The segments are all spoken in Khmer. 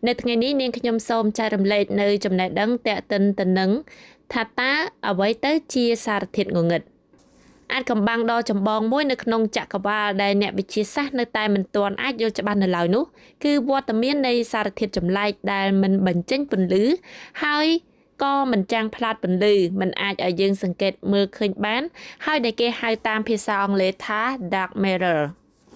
នៅថ្ងៃនេះនាងខ្ញុំសូមចែករំលែកនៅចំណេះដឹងតាក់ទិនទៅនឹងថាតើអ្វីទៅជាសារធាតុងងឹតអាចកំបាំងដ៏ចម្បងមួយនៅក្នុងចក្រវាឡដែលអ្នកវិទ្យាសាស្ត្រនៅតែមិនទាន់អាចយល់ច្បាស់នៅឡើយនោះគឺវត្តមាននៃសារធាតុចម្លែកដែលមិនបញ្ចេញពន្លឺហើយក៏មិនចាំងផ្លាតពន្លឺមិនអាចឲ្យយើងសង្កេតមើលឃើញបានហើយដែលគេហៅតាមភាសាអង់គ្លេសថា dark matter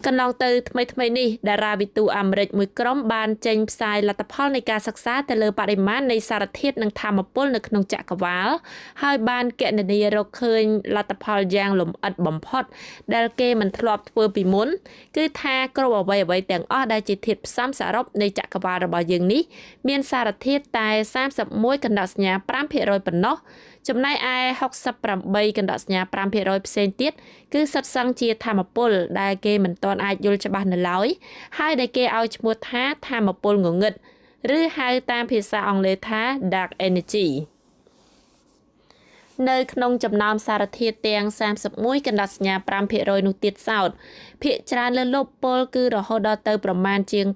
កន្លងទៅថ្មីនេះតារាវិទូអាមេរិកមួយក្រុមបានចេញផ្សាយលទ្ធផលនៃការសិក្សាទៅលើបរិមាណនៃសារធាតុនិងថាមពលនៅក្នុងចក្រវាឡហើយបានគណនារកឃើញលទ្ធផលយ៉ាងលម្អិតបំផុតដែលគេមិនធ្លាប់ធ្វើពីមុនគឺថាគ្រប់អ្វីទាំងអស់ដែលជាធាតុផ្សំសរុបនៃចក្រវាឡរបស់យើងនេះមានសារធាតុតែ 31.5% ប៉ុណ្ណោះចំណែកឯ 68.5% ផ្សេងទៀតគឺសុទ្ធសឹងជាថាមពលដែលគេមិនទាន់អាចយល់ច្បាស់នៅឡើយហើយដែលគេឲ្យឈ្មោះថាថាមពលងងឹតឬហៅតាមភាសាអង់គ្លេសថា dark energy នៅក្នុងចំណោមសារធាតុទាំង 31.5% នោះទៀតសោតភាគច្រើនលើសលប់ពលគឺរហូតដល់ទៅប្រមាណជាង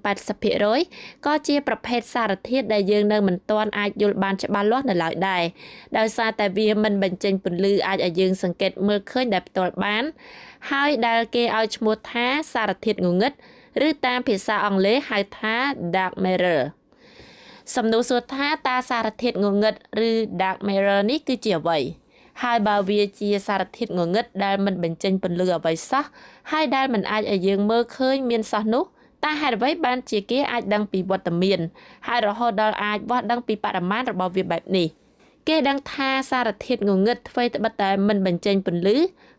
80% ក៏ជាប្រភេទសារធាតុដែលយើងនៅមិនទាន់អាចយល់បានច្បាស់លាស់នៅឡើយដែរដោយសារតែវាមិនបញ្ចេញពន្លឺអាចឲ្យយើងសង្កេតមើលឃើញដែលផ្ទាល់បានហើយដែលគេឲ្យឈ្មោះថាសារធាតុងងឹតឬតាមភាសាអង់គ្លេសហៅថា dark matter សំណួរសួរថាតើសារធាតុងងឹតឬ dark matter នេះគឺជាអ្វីហើយបើវាជាសារធាតុងងឹតដែលមិនបញ្ចេញពន្លឺអ្វីសោះហើយដែលមិនអាចឲ្យយើងមើលឃើញមានសោះនោះតើហេតុអ្វីបានជាគេអាចដឹងពីវត្តមានហើយរហូតដល់អាចវាស់ដឹងពីបរិមាណរបស់វាបែបនេះគេដឹងថាសារធាតុងងឹតអ្វីត្បិតតែមិនបញ្ចេញពន្លឺ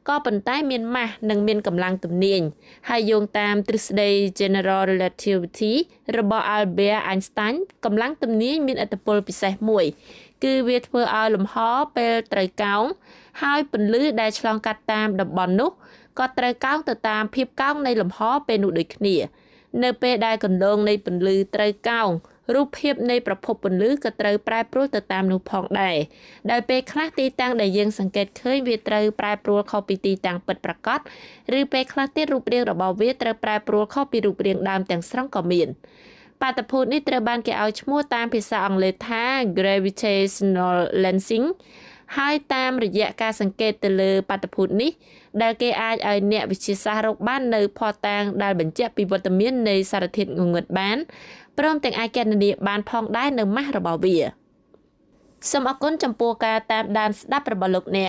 ក៏ប៉ុន្តែមានម៉ាស់និងមានកម្លាំងទំនាញហើយយោងតាមទ្រឹស្ដី General Relativity របស់ Albert Einstein កម្លាំងទំនាញមានឥទ្ធិពលពិសេសមួយគឺវាធ្វើឲ្យលំហពេលត្រូវកោងហើយពន្លឺដែលឆ្លងកាត់តាមតំបន់នោះក៏ត្រូវកោងទៅតាមភាពកោងនៃលំហពេលនោះដូចគ្នានៅពេលដែលគន្លងនៃពន្លឺត្រូវកោងរូបភាពនៃប្រភពពន្លឺក៏ត្រូវប្រែប្រួលទៅតាមនោះផងដែរដោយពេលខ្លះទីតាំងដែលយើងសង្កេតឃើញវាត្រូវប្រែប្រួលខុសពីទីតាំងពិតប្រាកដឬពេលខ្លះទៀតរូបរាងរបស់វាត្រូវប្រែប្រួលខុសពីរូបរាងដើមទាំងស្រុងក៏មានបាតុភូតនេះត្រូវបានគេឲ្យឈ្មោះតាមភាសាអង់គ្លេសថា gravitational lensing ហើយតាមរយៈការសង្កេតទៅលើបាតុភូតនេះដែលគេអាចឲ្យអ្នកវិទ្យាសាស្ត្ររកបាននៅភស្តុតាងដែលបញ្ជាក់ពីវត្តមាននៃសារធាតុងងឹតបានព្រមទាំងអាចគណនាបានផងដែរនៅម៉ាស់របស់វាសូមអរគុណចំពោះការតាមដានស្ដាប់របស់លោកអ្នក